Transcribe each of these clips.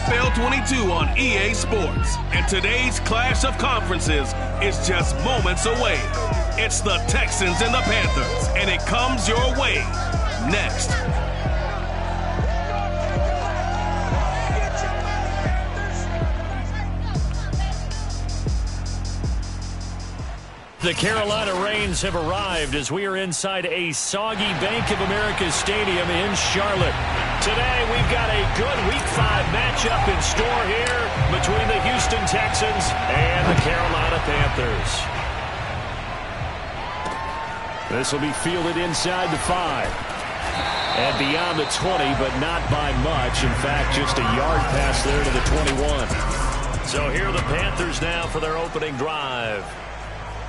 NFL 22 on EA Sports. And today's clash of conferences is just moments away. It's the Texans and the Panthers, and it comes your way next. The Carolina Rains have arrived as we are inside a soggy Bank of America Stadium in Charlotte. Today we've got a good Week 5 matchup in store here between the Houston Texans and the Carolina Panthers. This will be fielded inside the 5. And beyond the 20, but not by much. In fact, just a yard pass there to the 21. So here are the Panthers now for their opening drive.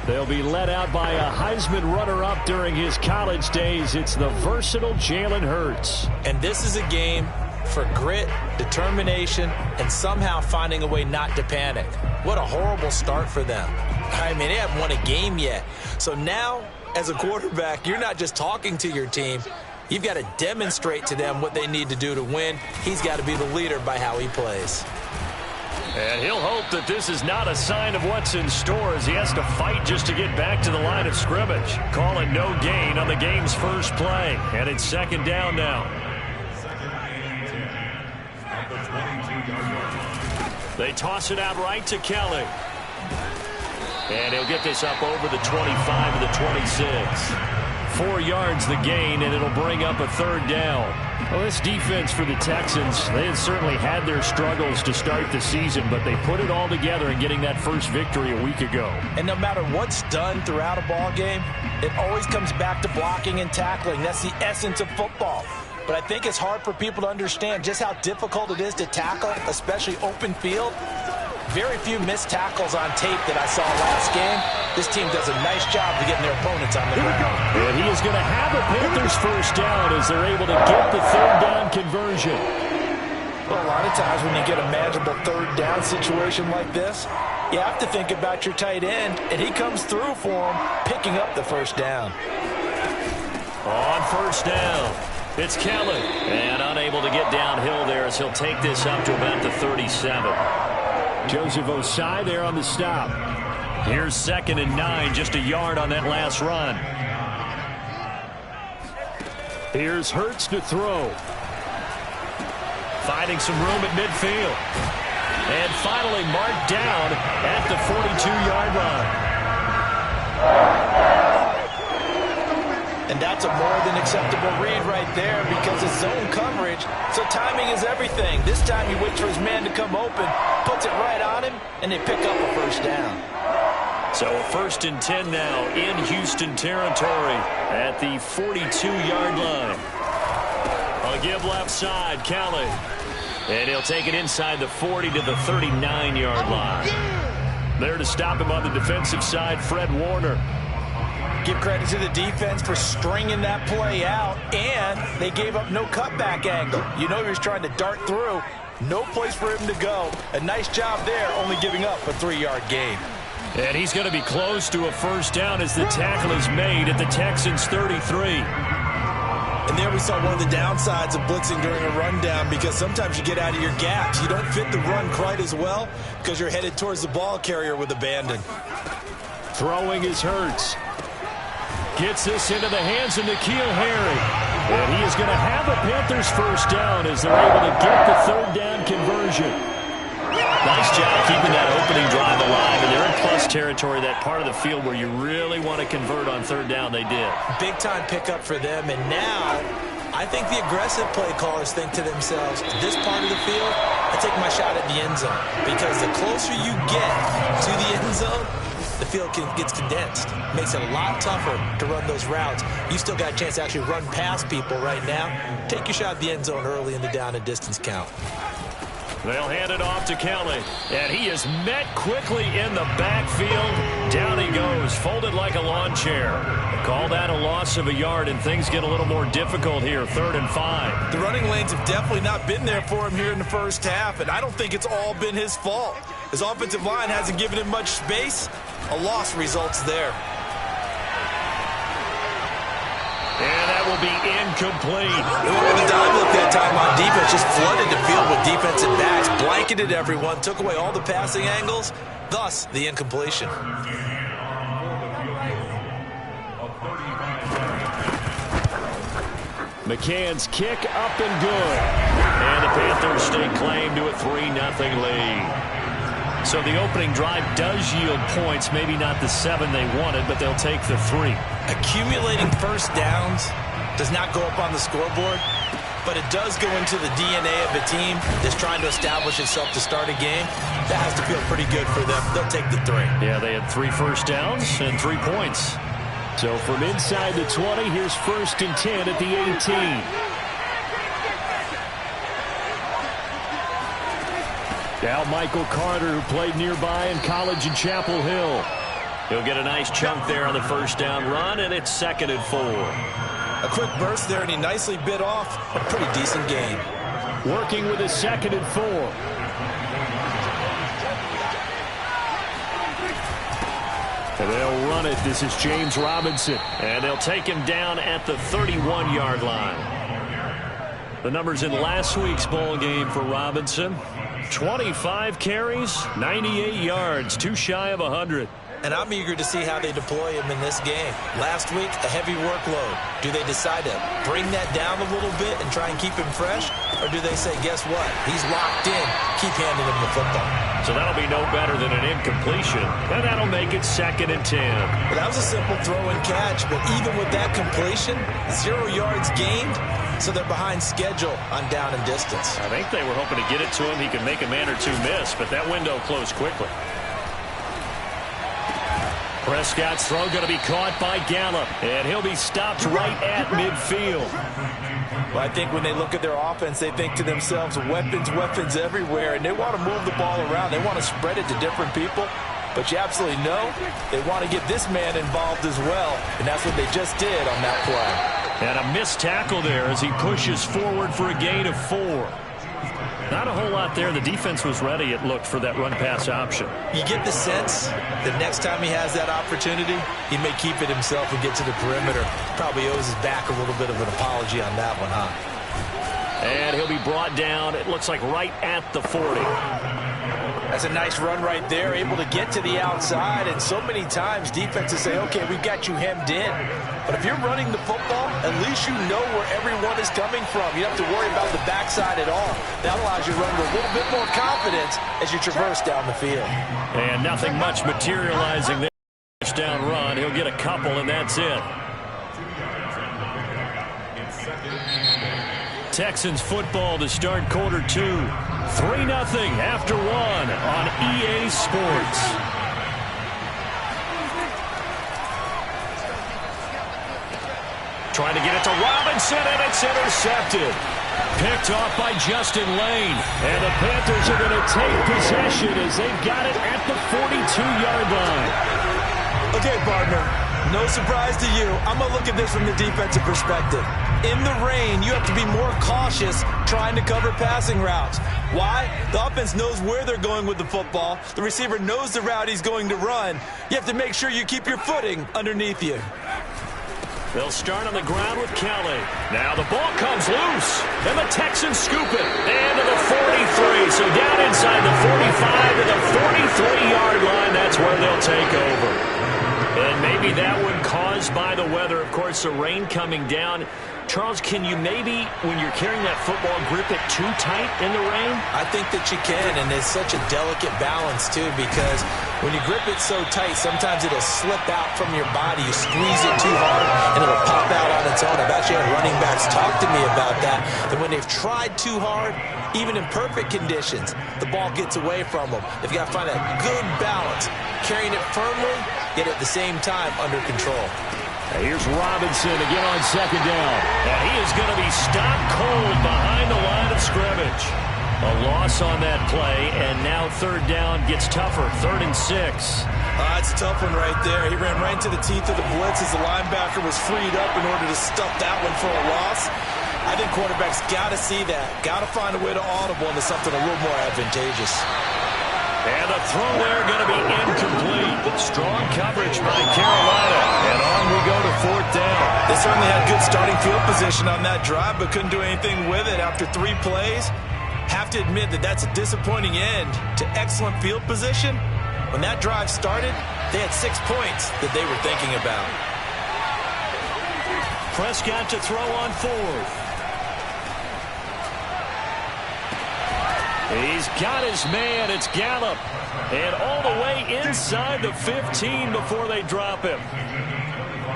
They'll be led out by a Heisman runner-up during his college days. It's the versatile Jalen Hurts. And this is a game for grit, determination, and somehow finding a way not to panic. What a horrible start for them. I mean, they haven't won a game yet. So now, as a quarterback, you're not just talking to your team. You've got to demonstrate to them what they need to do to win. He's got to be the leader by how he plays. And he'll hope that this is not a sign of what's in store as he has to fight just to get back to the line of scrimmage. Calling no gain on the game's first play. And it's second down now. They toss it out right to Kelly. And he'll get this up over the 25 to the 26. 4 yards the gain, and it'll bring up a third down. Well, this defense for the Texans, they had certainly had their struggles to start the season, but they put it all together in getting that first victory a week ago. And no matter what's done throughout a ball game, it always comes back to blocking and tackling. That's the essence of football. But I think it's hard for people to understand just how difficult it is to tackle, especially open field. Very few missed tackles on tape that I saw last game. This team does a nice job of getting their opponents on the ground. And he is going to have a Panthers first down as they're able to get the third down conversion. Well, a lot of times when you get a manageable third down situation like this, you have to think about your tight end, and he comes through for him, picking up the first down. On first down, it's Kelly. And unable to get downhill there as he'll take this up to about the 37. Joseph Ossai there on the stop. Here's 2nd and 9, just a yard on that last run. Here's Hurts to throw. Finding some room at midfield. And finally marked down at the 42-yard line. And that's a more than acceptable read right there because it's zone coverage, so timing is everything. This time he waits for his man to come open, puts it right on him, and they pick up a first down. So 1st and 10 now in Houston territory at the 42-yard line. A give left side, Kelly. And he'll take it inside the 40 to the 39-yard line. There to stop him on the defensive side, Fred Warner. Give credit to the defense for stringing that play out, and they gave up no cutback angle. You know he was trying to dart through. No place for him to go. A nice job there, only giving up a 3-yard gain. And he's going to be close to a first down as the tackle is made at the Texans' 33. And there we saw one of the downsides of blitzing during a rundown because sometimes you get out of your gaps. You don't fit the run quite as well because you're headed towards the ball carrier with abandon. Throwing is Hurts. Gets this into the hands of N'Keal Harry. And he is going to have a Panthers first down as they're able to get the third down conversion. Nice job keeping that opening drive alive. And they're in plus territory, that part of the field where you really want to convert on third down. They did. Big time pickup for them. And now I think the aggressive play callers think to themselves, this part of the field, I take my shot at the end zone. Because the closer you get to the end zone, the field gets condensed. Makes it a lot tougher to run those routes. You still got a chance to actually run past people right now. Take your shot at the end zone early in the down and distance count. They'll hand it off to Kelly. And he is met quickly in the backfield. Down he goes, folded like a lawn chair. Call that a loss of a yard, and things get a little more difficult here, 3rd and 5. The running lanes have definitely not been there for him here in the first half, and I don't think it's all been his fault. His offensive line hasn't given him much space. A loss results there. And that will be incomplete. The dive look that time on defense just flooded the field with defensive backs, blanketed everyone, took away all the passing angles, thus the incompletion. McCann's kick up and good. And the Panthers stake claim to a 3-0 lead. So the opening drive does yield points, maybe not the 7 they wanted, but they'll take the 3. Accumulating first downs does not go up on the scoreboard, but it does go into the DNA of a team that's trying to establish itself to start a game. That has to feel pretty good for them. They'll take the 3. Yeah, they had 3 first downs and 3 points. So from inside the 20, here's 1st and 10 at the 18. Now Michael Carter, who played nearby in college in Chapel Hill. He'll get a nice chunk there on the first down run, and it's 2nd and 4. A quick burst there, and he nicely bit off a pretty decent gain. Working with his 2nd and 4. And they'll run it. This is James Robinson. And they'll take him down at the 31-yard line. The numbers in last week's ball game for Robinson. 25 carries, 98 yards, too shy of 100. And I'm eager to see how they deploy him in this game. Last week, a heavy workload. Do they decide to bring that down a little bit and try and keep him fresh? Or do they say, guess what? He's locked in. Keep handing him the football. So that'll be no better than an incompletion. And that'll make it 2nd and 10. Well, that was a simple throw and catch, but even with that completion, 0 yards gained, so they're behind schedule on down and distance. I think they were hoping to get it to him. He could make a man or two miss, but that window closed quickly. Prescott's throw going to be caught by Gallup, and he'll be stopped right at midfield. Well, I think when they look at their offense, they think to themselves, weapons, weapons everywhere, and they want to move the ball around. They want to spread it to different people, but you absolutely know they want to get this man involved as well, and that's what they just did on that play. And a missed tackle there as he pushes forward for a gain of 4. Not a whole lot there. The defense was ready, it looked, for that run-pass option. You get the sense that next time he has that opportunity, he may keep it himself and get to the perimeter. Probably owes his back a little bit of an apology on that one, huh? And he'll be brought down, it looks like, right at the 40. That's a nice run right there, able to get to the outside, and so many times defenses say, okay, we've got you hemmed in. But if you're running the football, at least you know where everyone is coming from. You don't have to worry about the backside at all. That allows you to run with a little bit more confidence as you traverse down the field. And nothing much materializing there. Touchdown run, he'll get a couple, and that's it. Texans football to start quarter 2. 3-0 after 1 on EA Sports. Trying to get it to Robinson, and it's intercepted. Picked off by Justin Lane. And the Panthers are going to take possession as they've got it at the 42-yard line. Okay, partner, no surprise to you. I'm going to look at this from the defensive perspective. In the rain, you have to be more cautious trying to cover passing routes. Why? The offense knows where they're going with the football. The receiver knows the route he's going to run. You have to make sure you keep your footing underneath you. They'll start on the ground with Kelly. Now the ball comes loose, and the Texans scoop it. And to the 43, so down inside the 45 to the 43-yard line. That's where they'll take over. And maybe that one caused by the weather. Of course, the rain coming down. Charles, can you maybe, when you're carrying that football, grip it too tight in the rain? I think that you can, and it's such a delicate balance, too, because when you grip it so tight, sometimes it'll slip out from your body. You squeeze it too hard, and it'll pop out on its own. I've actually had running backs talk to me about that when they've tried too hard, even in perfect conditions, the ball gets away from them. They've got to find a good balance, carrying it firmly, yet at the same time under control. Here's Robinson again on 2nd down. And he is going to be stopped cold behind the line of scrimmage. A loss on that play, and now 3rd down gets tougher. 3rd and 6. That's a tough one right there. He ran right into the teeth of the blitz as the linebacker was freed up in order to stuff that one for a loss. I think quarterbacks got to see that. Got to find a way to audible into something a little more advantageous. And the throw there going to be incomplete. Strong coverage by Carolina. And on we go to 4th down. They certainly had good starting field position on that drive, but couldn't do anything with it after 3 plays. Have to to admit that that's a disappointing end to excellent field position. When that drive started, they had 6 points that they were thinking about. Prescott to throw on 4th. He's got his man. It's Gallup. And all the way inside the 15 before they drop him.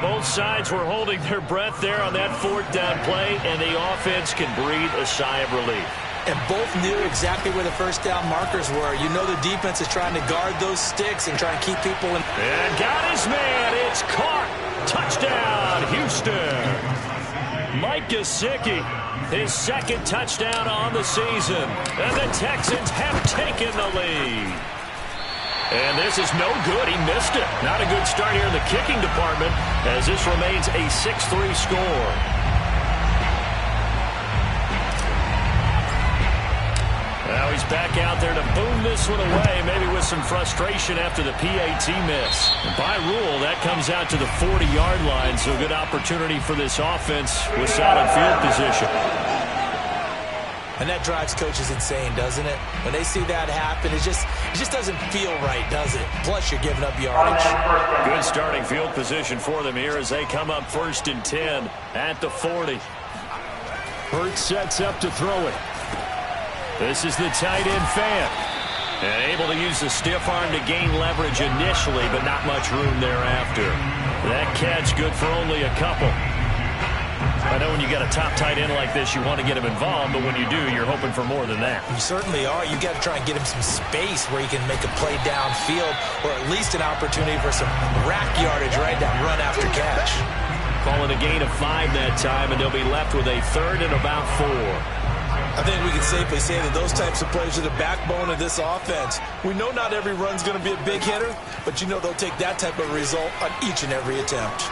Both sides were holding their breath there on that 4th down play, and the offense can breathe a sigh of relief. And both knew exactly where the first down markers were. You know the defense is trying to guard those sticks and try and keep people in. And got his man. It's caught. Touchdown, Houston. Mike Gesicki, his 2nd touchdown on the season. And the Texans have taken the lead. And this is no good. He missed it. Not a good start here in the kicking department as this remains a 6-3 score. Now he's back out there to boom this one away, maybe with some frustration after the PAT miss. And by rule, that comes out to the 40-yard line, so a good opportunity for this offense with solid field position. And that drives coaches insane, doesn't it? When they see that happen, it just doesn't feel right, does it? Plus, you're giving up yardage. Good starting field position for them here as they come up 1st and 10 at the 40. Hurts sets up to throw it. This is the tight end Fant. And able to use the stiff arm to gain leverage initially, but not much room thereafter. That catch good for only a couple. I know when you got a top tight end like this, you want to get him involved, but when you do, you're hoping for more than that. You certainly are. You got to try and get him some space where he can make a play downfield, or at least an opportunity for some rack yardage, right? That run after catch. Calling a gain of 5 that time, and they'll be left with a 3rd and about 4. I think we can safely say that those types of plays are the backbone of this offense. We know not every run's going to be a big hitter, but you know they'll take that type of result on each and every attempt.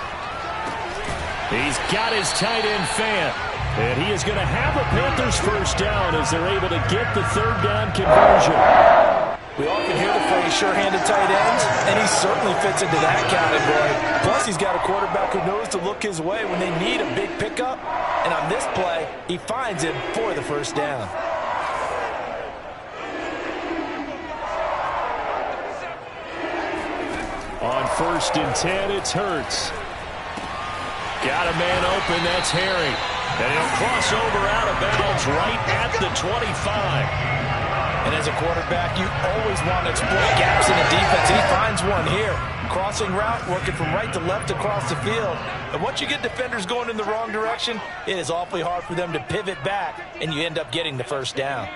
He's got his tight end Fant, and he is going to have a Panthers 1st down as they're able to get the 3rd down conversion. We often hear the phrase sure-handed tight ends, and he certainly fits into that category. Plus, he's got a quarterback who knows to look his way when they need a big pickup. And on this play, he finds him for the 1st down. On 1st and 10, it's Hurts. Got a man open, that's Harry. And he'll cross over out of bounds right at the 25. And as a quarterback, you always want to exploit gaps in the defense. He finds one here. Crossing route, working from right to left across the field. And once you get defenders going in the wrong direction, it is awfully hard for them to pivot back, and you end up getting the 1st down.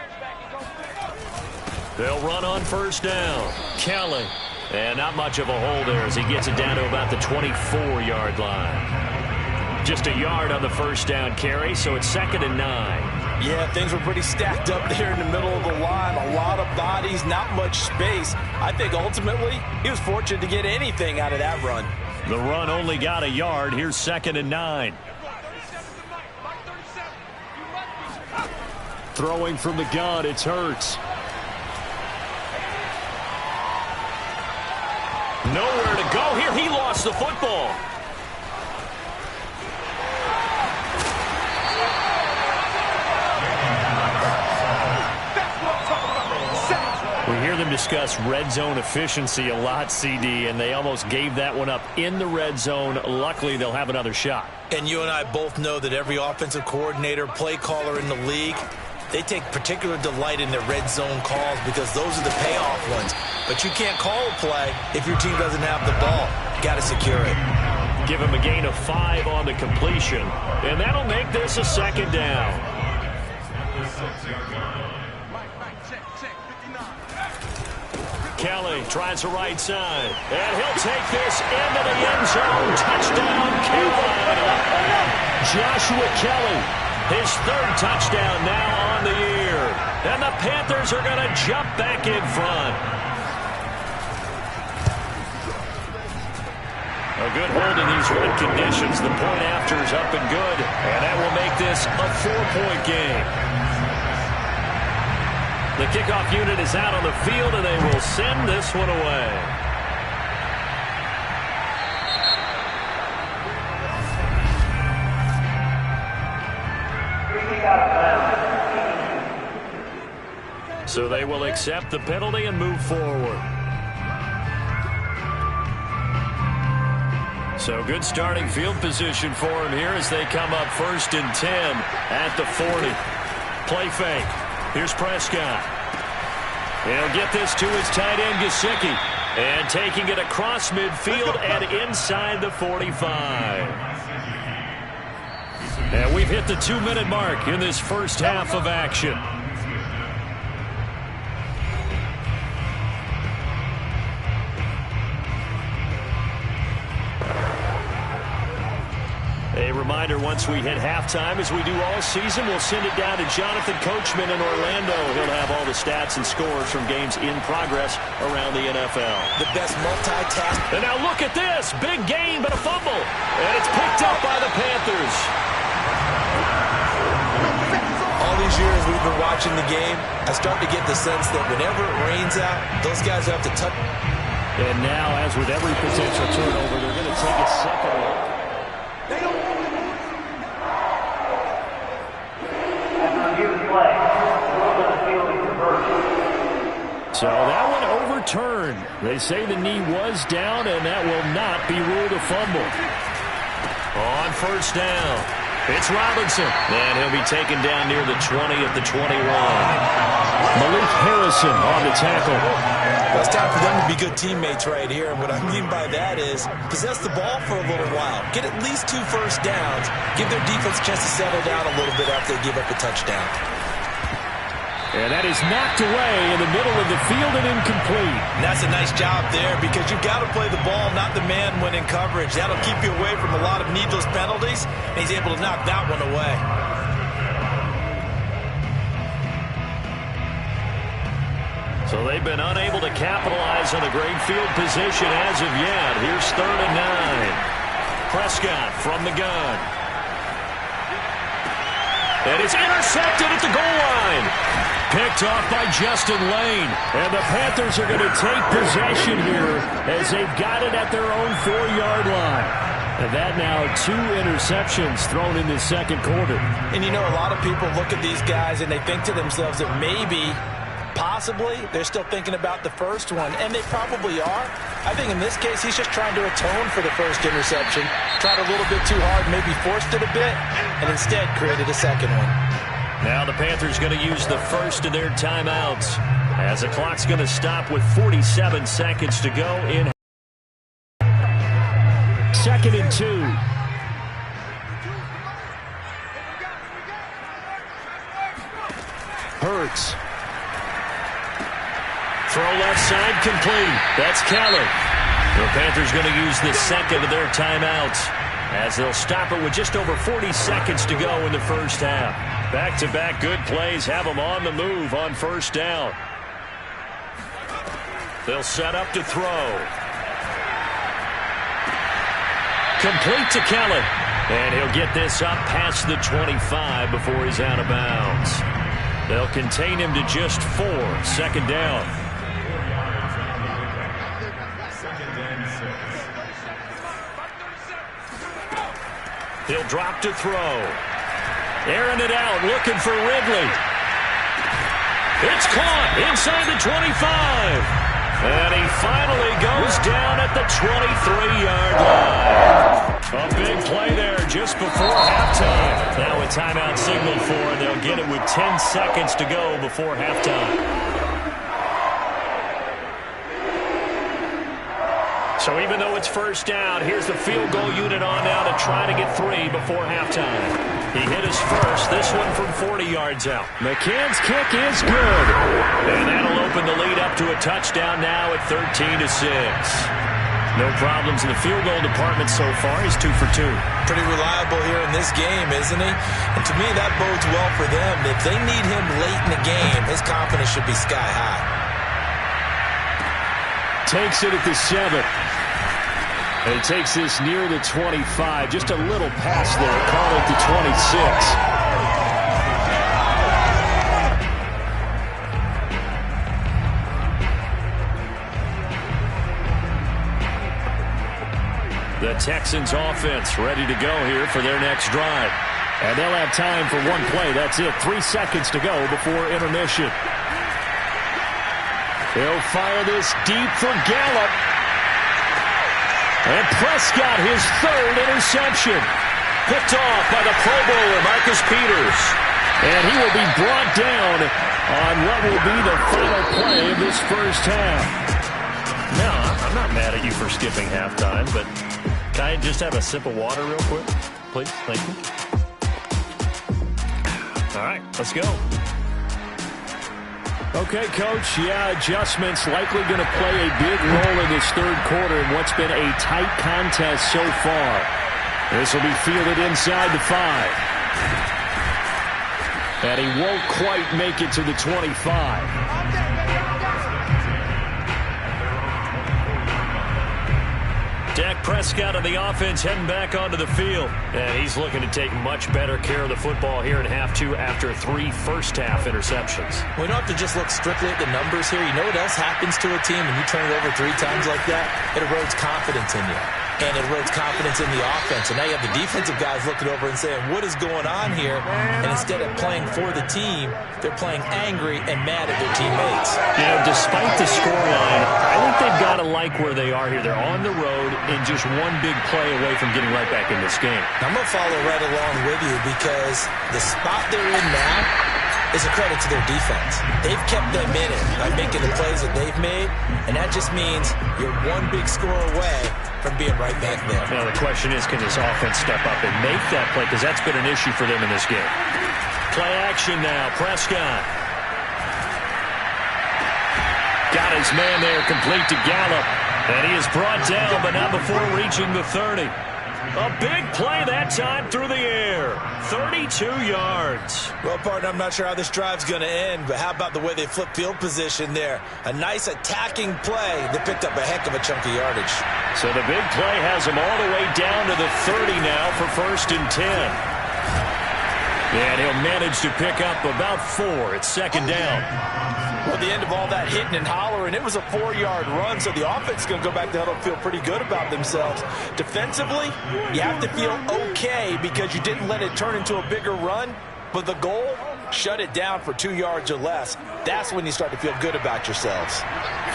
They'll run on 1st down. Kelly. And not much of a hole there as he gets it down to about the 24-yard line. Just a yard on the 1st down carry, so it's 2nd and 9. Yeah, things were pretty stacked up there in the middle of the line. A lot of bodies, not much space. I think ultimately he was fortunate to get anything out of that run. The run only got a yard. Here's 2nd and 9. Throwing from the gun, it's Hurts. Nowhere to go here. He lost the football. We hear them discuss red zone efficiency a lot, CD, and they almost gave that one up in the red zone. Luckily, they'll have another shot. And you and I both know that every offensive coordinator, play caller in the league, they take particular delight in their red zone calls because those are the payoff ones. But you can't call a play if your team doesn't have the ball. You got to secure it. Give him a gain of 5 on the completion, and that'll make this a 2nd down. Kelly tries the right side, and he'll take this into the end zone. Touchdown, Carolina. Joshua Kelly, his 3rd touchdown now on the year. And the Panthers are going to jump back in front. A good hold in these red conditions. The point after is up and good, and that will make this a 4-point game. The kickoff unit is out on the field, and they will send this one away. So they will accept the penalty and move forward. So good starting field position for him here as they come up 1st and 10 at the 40. Play fake. Here's Prescott. He'll get this to his tight end, Gesicki. And taking it across midfield and inside the 45. And we've hit the 2-minute mark in this first half of action. A reminder, once we hit halftime, as we do all season, we'll send it down to Jonathan Coachman in Orlando. He'll have all the stats and scores from games in progress around the NFL. The best multitask. And now look at this. Big gain, but a fumble. And it's picked up by the Panthers. All these years we've been watching the game, I start to get the sense that whenever it rains out, those guys have to touch. And now, as with every potential turnover, they're going to take a second look. So that one overturned. They say the knee was down, and that will not be ruled a fumble. On 1st down, it's Robinson. And he'll be taken down near the 20 at the 21. Malik Harrison on the tackle. Well, it's time for them to be good teammates right here. And what I mean by that is possess the ball for a little while. Get at least 2 first downs. Give their defense a chance to settle down a little bit after they give up a touchdown. And that is knocked away in the middle of the field and incomplete. And that's a nice job there because you've got to play the ball, not the man when in coverage. That'll keep you away from a lot of needless penalties. And he's able to knock that one away. So they've been unable to capitalize on a great field position as of yet. Here's 3rd and 9. Prescott from the gun. And it's intercepted at the goal line. Picked off by Justin Lane. And the Panthers are going to take possession here as they've got it at their own 4-yard line. And that now 2 interceptions thrown in the second quarter. And you know, a lot of people look at these guys and they think to themselves that maybe, possibly, they're still thinking about the first one. And they probably are. I think in this case, he's just trying to atone for the first interception. Tried a little bit too hard, maybe forced it a bit, and instead created a second one. Now the Panthers going to use the first of their timeouts as the clock's going to stop with 47 seconds to go in 2nd and 2. Hurts. Throw left side complete. That's Keller. The Panthers going to use the second of their timeouts as they'll stop it with just over 40 seconds to go in the first half. Back-to-back good plays have them on the move on 1st down. They'll set up to throw. Complete to Keller. And he'll get this up past the 25 before he's out of bounds. They'll contain him to just 4. 2nd down. He'll drop to throw. Airing it out, looking for Ridley. It's caught inside the 25. And he finally goes down at the 23-yard line. A big play there just before halftime. Now a timeout signaled for, and they'll get it with 10 seconds to go before halftime. So even though it's 1st down, here's the field goal unit on now to try to get 3 before halftime. He hit his first, this one from 40 yards out. McCann's kick is good. And that'll open the lead up to a touchdown now at 13-6. No problems in the field goal department so far. He's 2 for 2. Pretty reliable here in this game, isn't he? And to me, that bodes well for them. If they need him late in the game, his confidence should be sky high. Takes it at the 7. And he takes this near the 25. Just a little pass there. Call it the 26. The Texans offense ready to go here for their next drive. And they'll have time for one play. That's it. 3 seconds to go before intermission. They'll fire this deep for Gallup. And Prescott, his third interception. Picked off by the Pro Bowler, Marcus Peters. And he will be brought down on what will be the final play of this first half. No, I'm not mad at you for skipping halftime, but can I just have a sip of water real quick? Please, thank you. All right, let's go. Okay, Coach, adjustments likely going to play a big role in this third quarter in what's been a tight contest so far. This will be fielded inside the 5. And he won't quite make it to the 25. Dak Prescott of the offense heading back onto the field. And he's looking to take much better care of the football here in half 2 after 3 first-half interceptions. We don't have to just look strictly at the numbers here. You know what else happens to a team when you turn it over 3 times like that? It erodes confidence in you. And it erodes confidence in the offense. And now you have the defensive guys looking over and saying, what is going on here? And instead of playing for the team, they're playing angry and mad at their teammates. You know, despite the scoreline, I think they've got to like where they are here. They're on the road and just one big play away from getting right back in this game. I'm going to follow right along with you because the spot they're in now is a credit to their defense. They've kept them in it by making the plays that they've made, and that just means you're one big score away from being right back there. Now, the question is, can this offense step up and make that play? Because that's been an issue for them in this game. Play action now. Prescott. Got his man there, complete to Gallup. And he is brought down, but not before reaching the 30. A big play that time through the air. 32 yards. Well, partner, I'm not sure how this drive's going to end, but how about the way they flip field position there? A nice attacking play that picked up a heck of a chunk of yardage. So the big play has him all the way down to the 30 now for 1st and 10. And he'll manage to pick up about 4. It's 2nd down. Well, at the end of all that hitting and hollering, it was a 4-yard run, so the offense is going to go back to huddle and feel pretty good about themselves. Defensively, you have to feel okay because you didn't let it turn into a bigger run, but the goal, shut it down for 2 yards or less. That's when you start to feel good about yourselves.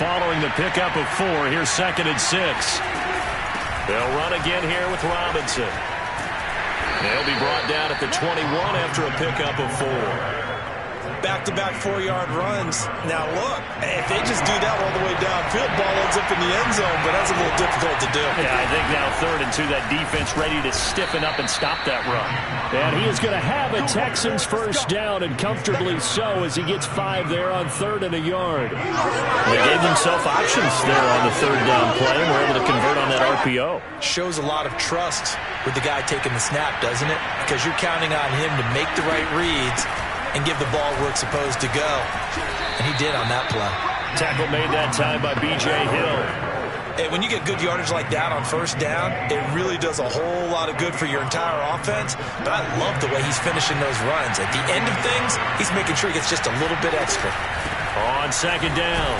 Following the pickup of 4, here's 2nd and 6. They'll run again here with Robinson. They'll be brought down at the 21 after a pickup of 4. Back-to-back 4-yard runs. Now, look, if they just do that all the way downfield, ball ends up in the end zone, but that's a little difficult to do. Yeah, I think now 3rd and 2, that defense ready to stiffen up and stop that run. And he is going to have a Texans first down, and comfortably so, as he gets 5 there on 3rd and a yard. They gave themselves options there on the 3rd down play and were able to convert on that RPO. Shows a lot of trust with the guy taking the snap, doesn't it? Because you're counting on him to make the right reads and give the ball where it's supposed to go. And he did on that play. Tackle made that time by B.J. Hill. Hey, when you get good yardage like that on 1st down, it really does a whole lot of good for your entire offense. But I love the way he's finishing those runs. At the end of things, he's making sure he gets just a little bit extra. On 2nd down,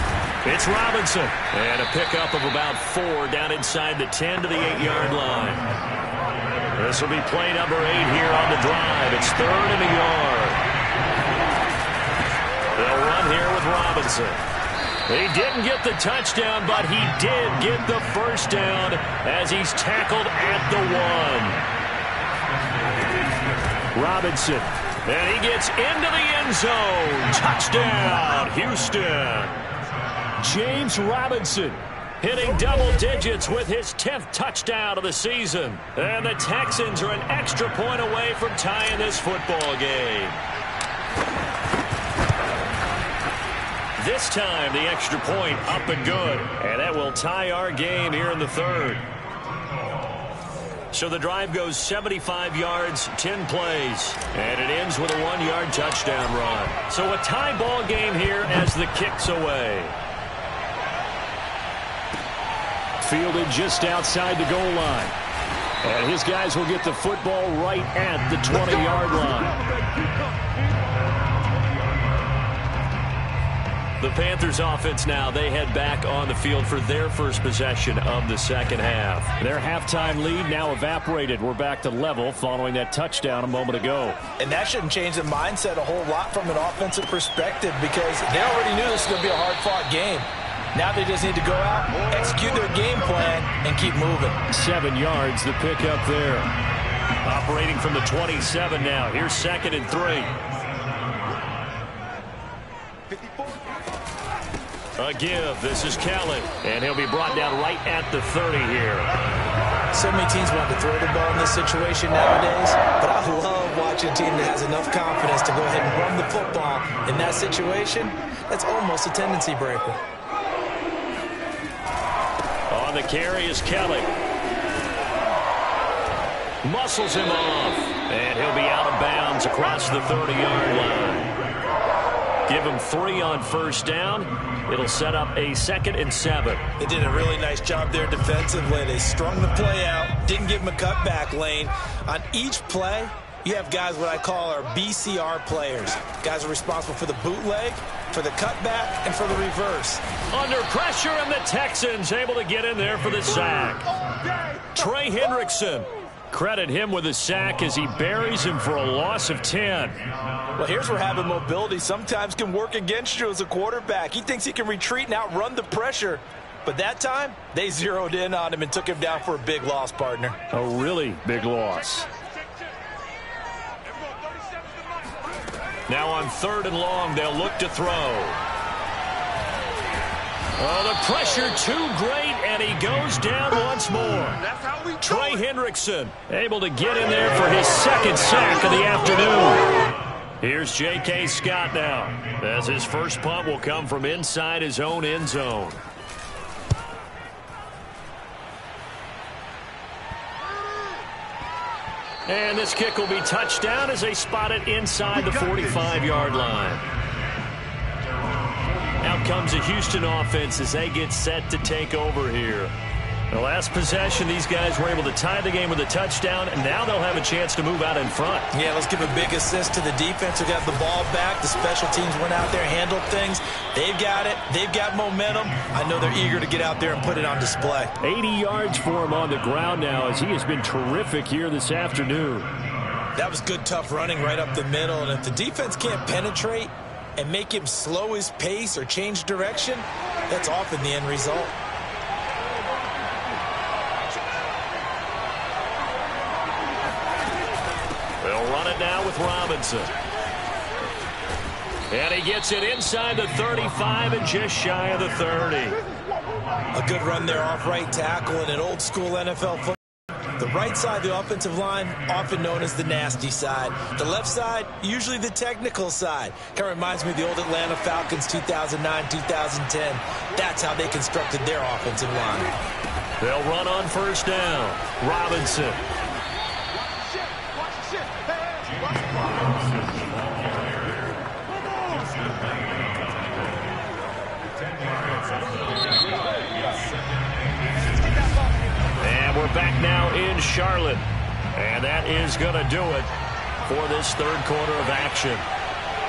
it's Robinson. And a pickup of about 4 down inside the 10 to the 8-yard line. This will be play number 8 here on the drive. It's 3rd and a yard. They'll run here with Robinson. He didn't get the touchdown, but he did get the first down as he's tackled at the 1. Robinson, and he gets into the end zone. Touchdown, Houston. James Robinson hitting double digits with his 10th touchdown of the season. And the Texans are an extra point away from tying this football game. This time, the extra point up and good. And that will tie our game here in the 3rd. So the drive goes 75 yards, 10 plays. And it ends with a 1-yard touchdown run. So a tie ball game here as the kick's away. Fielded just outside the goal line. And his guys will get the football right at the 20-yard line. The Panthers offense now, they head back on the field for their first possession of the second half. Their halftime lead now evaporated. We're back to level following that touchdown a moment ago. And that shouldn't change the mindset a whole lot from an offensive perspective because they already knew this was going to be a hard-fought game. Now they just need to go out, execute their game plan, and keep moving. 7 yards, the pickup there. Operating from the 27 now. Here's 2nd and 3. A give. This is Kelly. And he'll be brought down right at the 30 here. So many teams want to throw the ball in this situation nowadays, but I love watching a team that has enough confidence to go ahead and run the football in that situation. That's almost a tendency breaker. On the carry is Kelly. Muscles him off. And he'll be out of bounds across the 30-yard line. Give him 3 on first down. It'll set up a 2nd and 7. They did a really nice job there defensively. They strung the play out, didn't give him a cutback lane. On each play, you have guys what I call our BCR players. Guys are responsible for the bootleg, for the cutback, and for the reverse. Under pressure, and the Texans able to get in there for the sack. Trey Hendrickson. Credit him with a sack as he buries him for a loss of 10. Well, here's where having mobility sometimes can work against you as a quarterback. He thinks he can retreat and outrun the pressure. But that time, they zeroed in on him and took him down for a big loss, partner. A really big loss. Now on 3rd and long, they'll look to throw. Oh, the pressure too great, and he goes down once more. Trey Hendrickson able to get in there for his 2nd sack of the afternoon. Here's J.K. Scott now, as his first punt will come from inside his own end zone. And this kick will be touchdown as they spot it inside the 45-yard line. Out comes the Houston offense as they get set to take over here. The last possession, these guys were able to tie the game with a touchdown, and now they'll have a chance to move out in front. Yeah, let's give a big assist to the defense who got the ball back. The special teams went out there, handled things. They've got it. They've got momentum. I know they're eager to get out there and put it on display. 80 yards for him on the ground now as he has been terrific here this afternoon. That was good, tough running right up the middle, and if the defense can't penetrate and make him slow his pace or change direction, that's often the end result. They'll run it now with Robinson. And he gets it inside the 35 and just shy of the 30. A good run there off right tackle in an old school NFL football. The right side of the offensive line, often known as the nasty side. The left side, usually the technical side. Kind of reminds me of the old Atlanta Falcons 2009-2010. That's how they constructed their offensive line. They'll run on first down. Robinson. And we're back now in Charlotte. And that is going to do it for this 3rd quarter of action.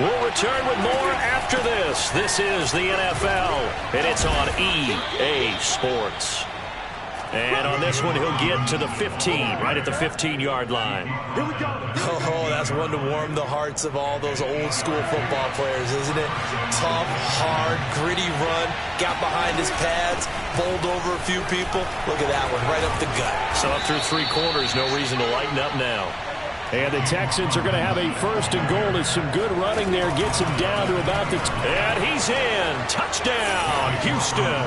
We'll return with more after this. This is the NFL, and it's on EA Sports. And on this one, he'll get to the 15, right at the 15-yard line. Here we go. Oh, that's one to warm the hearts of all those old-school football players, isn't it? Tough, hard, gritty run, got behind his pads, bowled over a few people. Look at that one, right up the gut. So up through 3 quarters, no reason to lighten up now. And the Texans are going to have a 1st and goal as some good running there gets him down to about the... And he's in. Touchdown, Houston.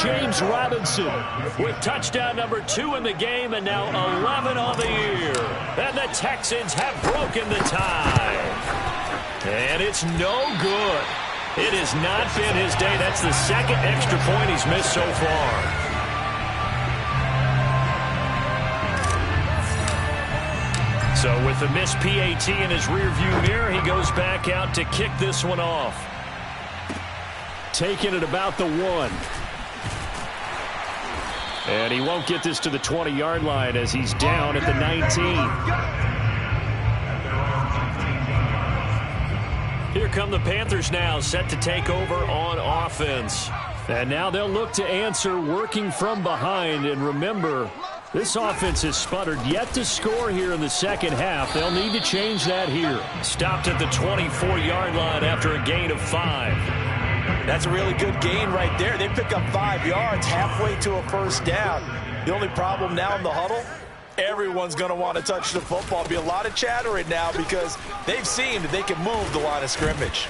James Robinson with touchdown number 2 in the game and now 11 on the year. And the Texans have broken the tie. And it's no good. It has not been his day. That's the 2nd extra point he's missed so far. So with the missed PAT in his rearview mirror, he goes back out to kick this one off. Taking it about the 1. And he won't get this to the 20-yard line as he's down at the 19. Here here come the Panthers now, set to take over on offense. And now they'll look to answer working from behind. And remember, this offense has sputtered yet to score here in the second half. They'll need to change that here. Stopped at the 24-yard line after a gain of 5. That's a really good gain right there. They pick up 5 yards halfway to a first down. The only problem now in the huddle, everyone's going to want to touch the football. There'll be a lot of chatter right now because they've seen that they can move the line of scrimmage.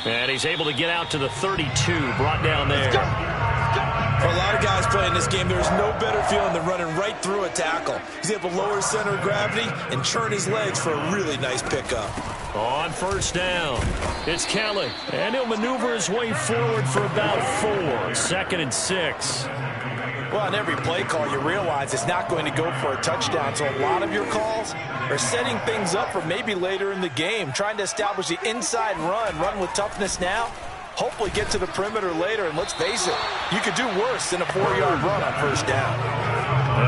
And he's able to get out to the 32, brought down there. For a lot of guys playing this game, there's no better feeling than running right through a tackle. He's able to lower his center of gravity and turn his legs for a really nice pickup. On first down, it's Kelly, and he'll maneuver his way forward for about 4. 2nd and 6. Well, on every play call, you realize it's not going to go for a touchdown, so a lot of your calls are setting things up for maybe later in the game, trying to establish the inside run with toughness now, hopefully get to the perimeter later, and let's face it, you could do worse than a 4-yard run on first down.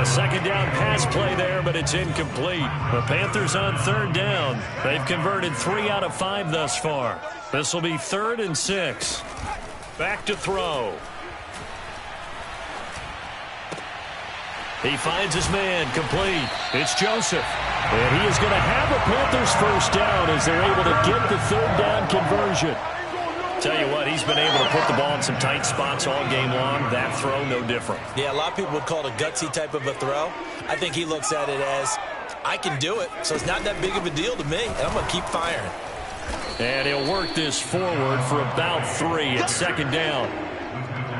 A second down pass play there, but it's incomplete. The Panthers on 3rd down. They've converted 3 out of 5 thus far. This will be 3rd and 6. Back to throw. He finds his man, complete. It's Joseph. And he is going to have a Panthers first down as they're able to get the 3rd down conversion. Tell you what, he's been able to put the ball in some tight spots all game long. That throw, no different. Yeah, a lot of people would call it a gutsy type of a throw. I think he looks at it as, I can do it, so it's not that big of a deal to me, and I'm going to keep firing. And he'll work this forward for about 3 at 2nd down.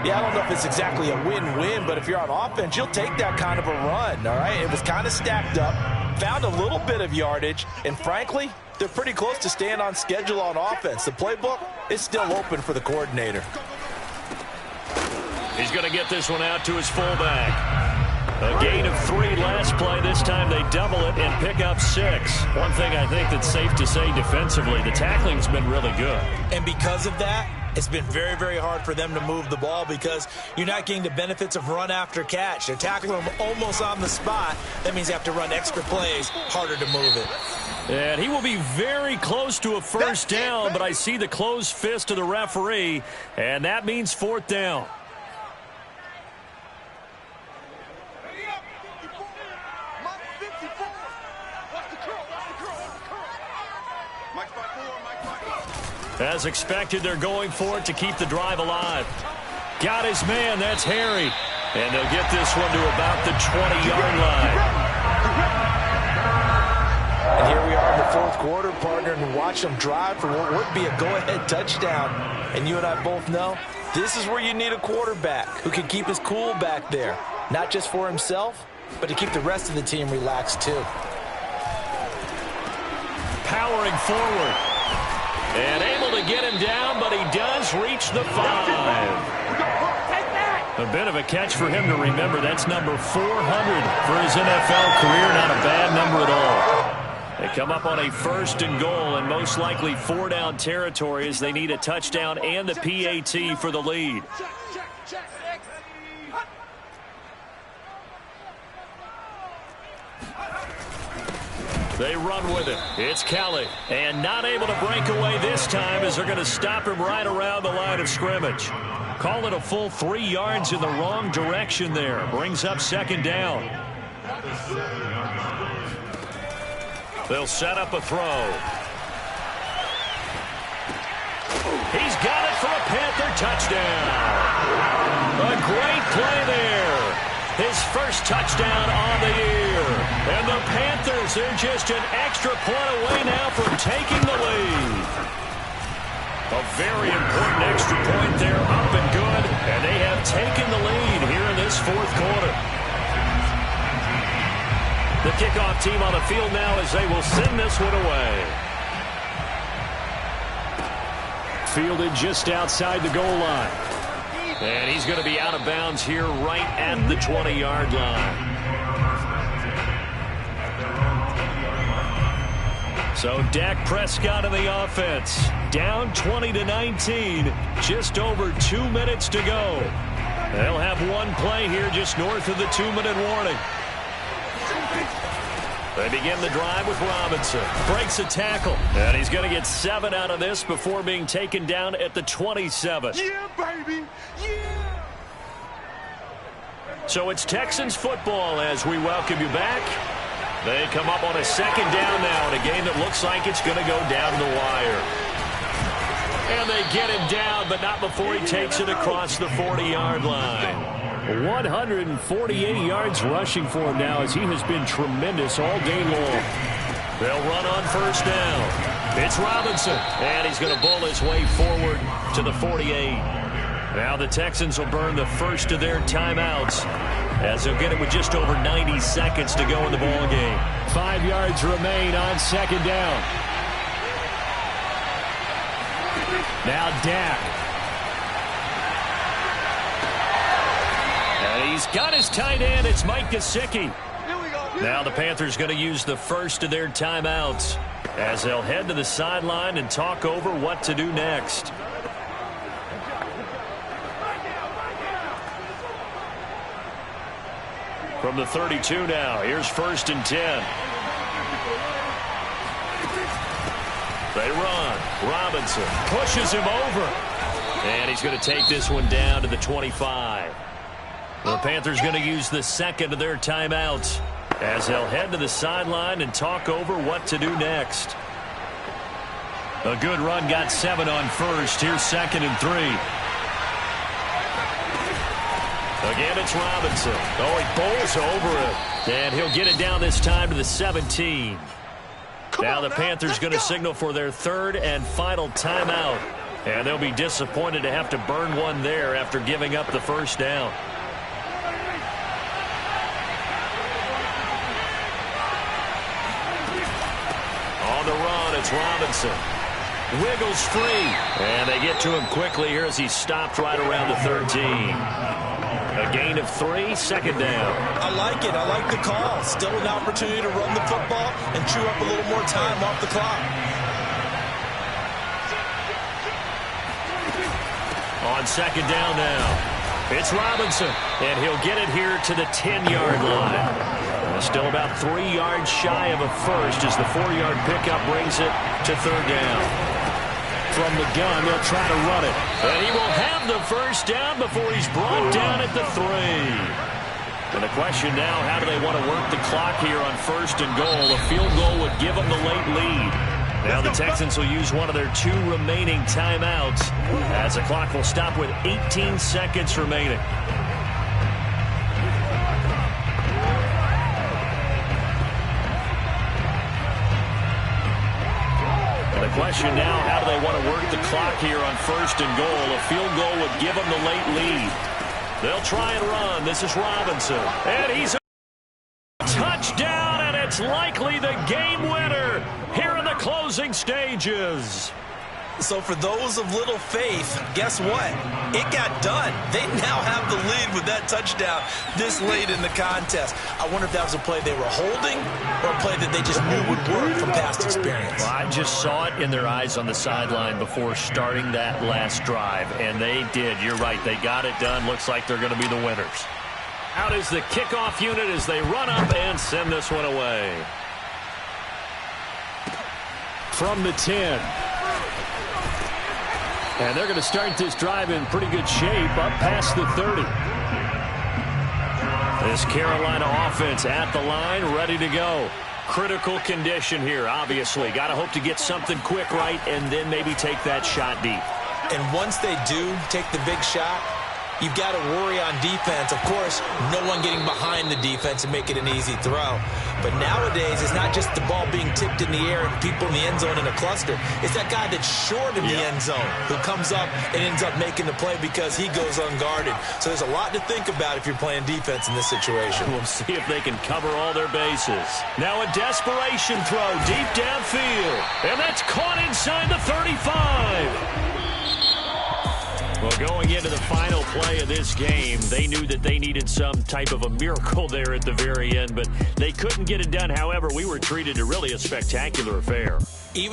Yeah, I don't know if it's exactly a win-win, but if you're on offense, you'll take that kind of a run, all right? It was kind of stacked up, found a little bit of yardage, and frankly, they're pretty close to staying on schedule on offense. The playbook is still open for the coordinator. He's going to get this one out to his fullback. A gain of 3 last play. This time they double it and pick up 6. One thing I think that's safe to say defensively, the tackling's been really good. And because of that, it's been very, very hard for them to move the ball because you're not getting the benefits of run after catch. They're tackling them almost on the spot. That means they have to run extra plays, harder to move it. And he will be very close to a first down, but I see the closed fist of the referee, and that means 4th down. As expected, they're going for it to keep the drive alive. Got his man, that's Harry. And they'll get this one to about the 20-yard line. And here we are in the 4th quarter, partner, and watch them drive for what would be a go-ahead touchdown. And you and I both know this is where you need a quarterback who can keep his cool back there. Not just for himself, but to keep the rest of the team relaxed too. Powering forward. And able to get him down, but he does reach the 5. A bit of a catch for him to remember. That's number 400 for his NFL career. Not a bad number at all. They come up on a 1st and goal, and most likely 4-down territory as they need a touchdown and the PAT for the lead. They run with it. It's Kelly. And not able to break away this time as they're going to stop him right around the line of scrimmage. Call it a full 3 yards in the wrong direction there. Brings up 2nd down. They'll set up a throw. He's got it for a Panther touchdown. A great play there. His first touchdown on the year. And the Panthers, they're just an extra point away now from taking the lead. A very important extra point there, up and good. And they have taken the lead here in this 4th quarter. The kickoff team on the field now as they will send this one away. Fielded just outside the goal line. And he's going to be out of bounds here right at the 20-yard line. So Dak Prescott in the offense. Down 20-19. Just over 2 minutes to go. They'll have one play here just north of the 2-minute warning. They begin the drive with Robinson. Breaks a tackle. And he's going to get 7 out of this before being taken down at the 27. Yeah, baby. Yeah. So it's Texans football as we welcome you back. They come up on a 2nd down now in a game that looks like it's going to go down the wire. And they get him down, but not before he takes it across the 40-yard line. 148 yards rushing for him now as he has been tremendous all day long. They'll run on 1st down. It's Robinson, and he's going to bull his way forward to the 48. Now the Texans will burn the first of their timeouts as they'll get it with just over 90 seconds to go in the ball game. 5 yards remain on 2nd down. Now Dak. And he's got his tight end. It's Mike Gesicki. Now the Panthers going to use the first of their timeouts as they'll head to the sideline and talk over what to do next. From the 32 now, here's 1st and 10. They run. Robinson pushes him over. And he's going to take this one down to the 25. The Panthers going to use the 2nd of their timeouts as they'll head to the sideline and talk over what to do next. A good run got 7 on 1st. Here's 2nd and 3. Again, it's Robinson. Oh, he bowls over it. And he'll get it down this time to the 17. Now the Panthers going to signal for their 3rd and final timeout. And they'll be disappointed to have to burn one there after giving up the 1st down. On the run, it's Robinson. Wiggles free. And they get to him quickly here as he's stopped right around the 13. A gain of 3, 2nd down. I like it. I like the call. Still an opportunity to run the football and chew up a little more time off the clock. On 2nd down now. It's Robinson, and he'll get it here to the 10-yard line. Still about 3 yards shy of a first as the 4-yard pickup brings it to 3rd down. From the gun, they'll try to run it. And he will have the 1st down before he's brought down at the 3. And the question now, how do they want to work the clock here on 1st and goal? A field goal would give them the late lead. Now the Texans will use one of their 2 remaining timeouts as the clock will stop with 18 seconds remaining. The question now, how do they want to work the clock here on 1st and goal? A field goal would give them the late lead. They'll try and run. This is Robinson. And he's a touchdown, and it's likely the game winner here in the closing stages. So for those of little faith, guess what? It got done. They now have the lead with that touchdown this late in the contest. I wonder if that was a play they were holding or a play that they just knew would work from past experience. Well, I just saw it in their eyes on the sideline before starting that last drive, and they did. You're right. They got it done. Looks like they're going to be the winners. Out is the kickoff unit as they run up and send this one away. From the 10. And they're going to start this drive in pretty good shape up past the 30. This Carolina offense at the line, ready to go. Critical condition here, obviously. Got to hope to get something quick right and then maybe take that shot deep. And once they do take the big shot, you've got to worry on defense. Of course, no one getting behind the defense and make it an easy throw. But nowadays, it's not just the ball being tipped in the air and people in the end zone in a cluster. It's that guy that's short in the end zone who comes up and ends up making the play because he goes unguarded. So there's a lot to think about if you're playing defense in this situation. We'll see if they can cover all their bases. Now a desperation throw deep downfield. And that's caught inside the 35. Well, going into the final play of this game, they knew that they needed some type of a miracle there at the very end, but they couldn't get it done. However, we were treated to really a spectacular affair. Even